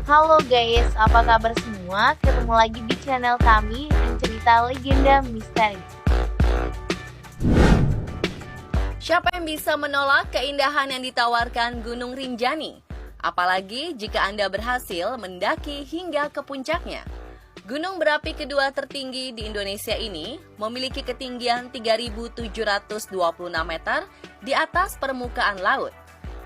Halo guys, apa kabar semua? Ketemu lagi di channel kami di cerita legenda misteri. Siapa yang bisa menolak keindahan yang ditawarkan Gunung Rinjani? Apalagi jika Anda berhasil mendaki hingga ke puncaknya. Gunung berapi kedua tertinggi di Indonesia ini memiliki ketinggian 3.726 meter di atas permukaan laut.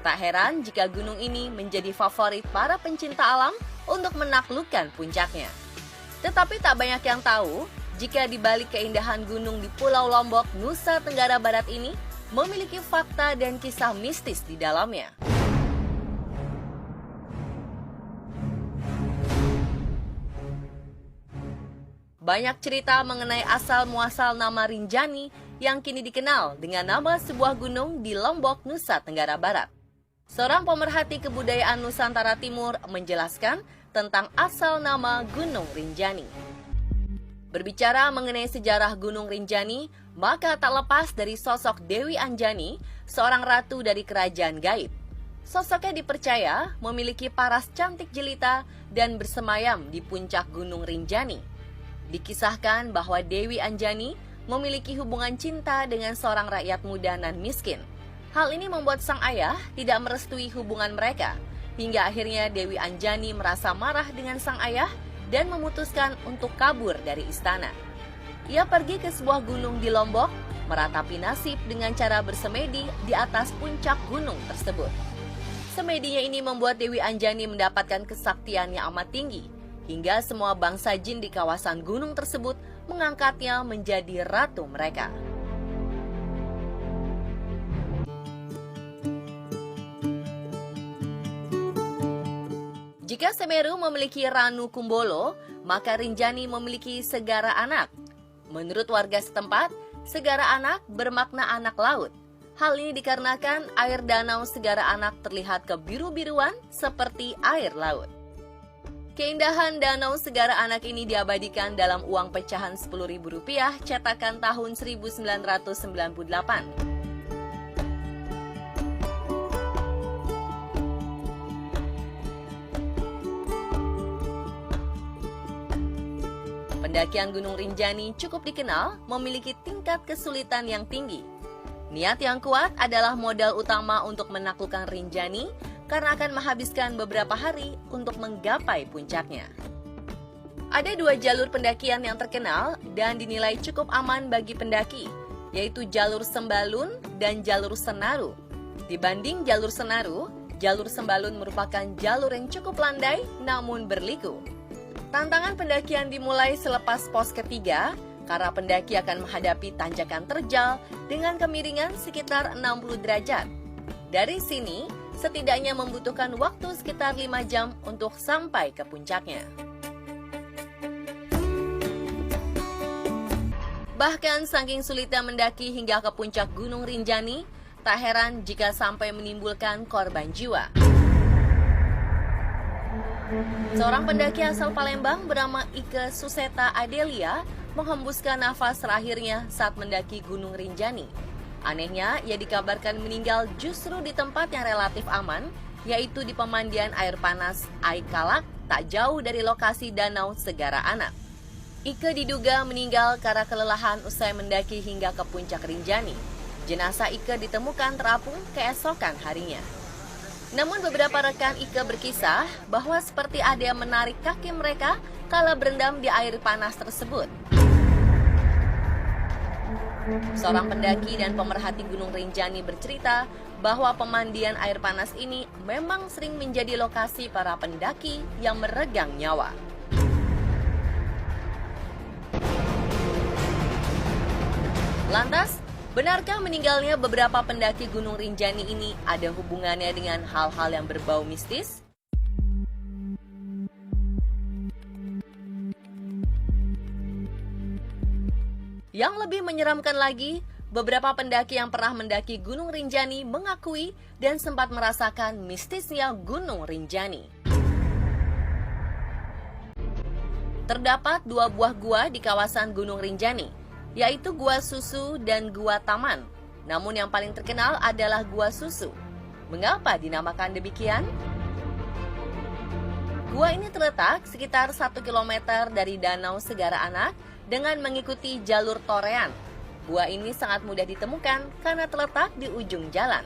Tak heran jika gunung ini menjadi favorit para pencinta alam untuk menaklukkan puncaknya. Tetapi tak banyak yang tahu jika di balik keindahan gunung di Pulau Lombok, Nusa Tenggara Barat ini memiliki fakta dan kisah mistis di dalamnya. Banyak cerita mengenai asal-muasal nama Rinjani yang kini dikenal dengan nama sebuah gunung di Lombok, Nusa Tenggara Barat. Seorang pemerhati kebudayaan Nusantara Timur menjelaskan tentang asal nama Gunung Rinjani. Berbicara mengenai sejarah Gunung Rinjani, maka tak lepas dari sosok Dewi Anjani, seorang ratu dari kerajaan gaib. Sosoknya dipercaya memiliki paras cantik jelita dan bersemayam di puncak Gunung Rinjani. Dikisahkan bahwa Dewi Anjani memiliki hubungan cinta dengan seorang rakyat muda nan miskin. Hal ini membuat sang ayah tidak merestui hubungan mereka, hingga akhirnya Dewi Anjani merasa marah dengan sang ayah dan memutuskan untuk kabur dari istana. Ia pergi ke sebuah gunung di Lombok, meratapi nasib dengan cara bersemedi di atas puncak gunung tersebut. Semedinya ini membuat Dewi Anjani mendapatkan kesaktian yang amat tinggi, hingga semua bangsa jin di kawasan gunung tersebut mengangkatnya menjadi ratu mereka. Jika Semeru memiliki Ranu Kumbolo, maka Rinjani memiliki Segara Anak. Menurut warga setempat, Segara Anak bermakna anak laut. Hal ini dikarenakan air danau Segara Anak terlihat kebiru-biruan seperti air laut. Keindahan danau Segara Anak ini diabadikan dalam uang pecahan Rp10.000 cetakan tahun 1998. Pendakian Gunung Rinjani cukup dikenal memiliki tingkat kesulitan yang tinggi. Niat yang kuat adalah modal utama untuk menaklukkan Rinjani karena akan menghabiskan beberapa hari untuk menggapai puncaknya. Ada dua jalur pendakian yang terkenal dan dinilai cukup aman bagi pendaki, yaitu jalur Sembalun dan jalur Senaru. Dibanding jalur Senaru, jalur Sembalun merupakan jalur yang cukup landai namun berliku. Tantangan pendakian dimulai selepas pos ketiga, karena pendaki akan menghadapi tanjakan terjal dengan kemiringan sekitar 60 derajat. Dari sini, setidaknya membutuhkan waktu sekitar 5 jam untuk sampai ke puncaknya. Bahkan saking sulitnya mendaki hingga ke puncak Gunung Rinjani, tak heran jika sampai menimbulkan korban jiwa. Seorang pendaki asal Palembang bernama Ike Suseta Adelia menghembuskan nafas terakhirnya saat mendaki Gunung Rinjani. Anehnya, ia dikabarkan meninggal justru di tempat yang relatif aman, yaitu di pemandian air panas Aikalak, tak jauh dari lokasi danau Segara Anak. Ike diduga meninggal karena kelelahan usai mendaki hingga ke puncak Rinjani. Jenazah Ike ditemukan terapung keesokan harinya. Namun beberapa rekan Ike berkisah bahwa seperti ada yang menarik kaki mereka kala berendam di air panas tersebut. Seorang pendaki dan pemerhati Gunung Rinjani bercerita bahwa pemandian air panas ini memang sering menjadi lokasi para pendaki yang meregang nyawa. Lantas, benarkah meninggalnya beberapa pendaki Gunung Rinjani ini ada hubungannya dengan hal-hal yang berbau mistis? Yang lebih menyeramkan lagi, beberapa pendaki yang pernah mendaki Gunung Rinjani mengakui dan sempat merasakan mistisnya Gunung Rinjani. Terdapat 2 buah gua di kawasan Gunung Rinjani, yaitu Gua Susu dan Gua Taman. Namun yang paling terkenal adalah Gua Susu. Mengapa dinamakan demikian? Gua ini terletak sekitar 1 km dari Danau Segara Anak dengan mengikuti jalur torean. Gua ini sangat mudah ditemukan karena terletak di ujung jalan.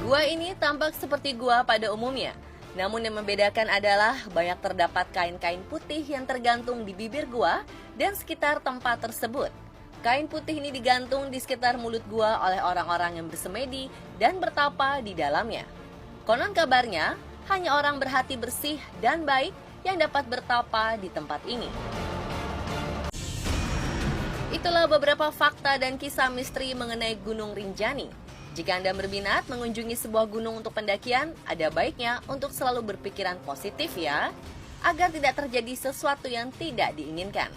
Gua ini tampak seperti gua pada umumnya. Namun yang membedakan adalah banyak terdapat kain-kain putih yang tergantung di bibir gua dan sekitar tempat tersebut. Kain putih ini digantung di sekitar mulut gua oleh orang-orang yang bersemedi dan bertapa di dalamnya. Konon kabarnya, hanya orang berhati bersih dan baik yang dapat bertapa di tempat ini. Itulah beberapa fakta dan kisah misteri mengenai Gunung Rinjani. Jika Anda berminat mengunjungi sebuah gunung untuk pendakian, ada baiknya untuk selalu berpikiran positif ya, agar tidak terjadi sesuatu yang tidak diinginkan.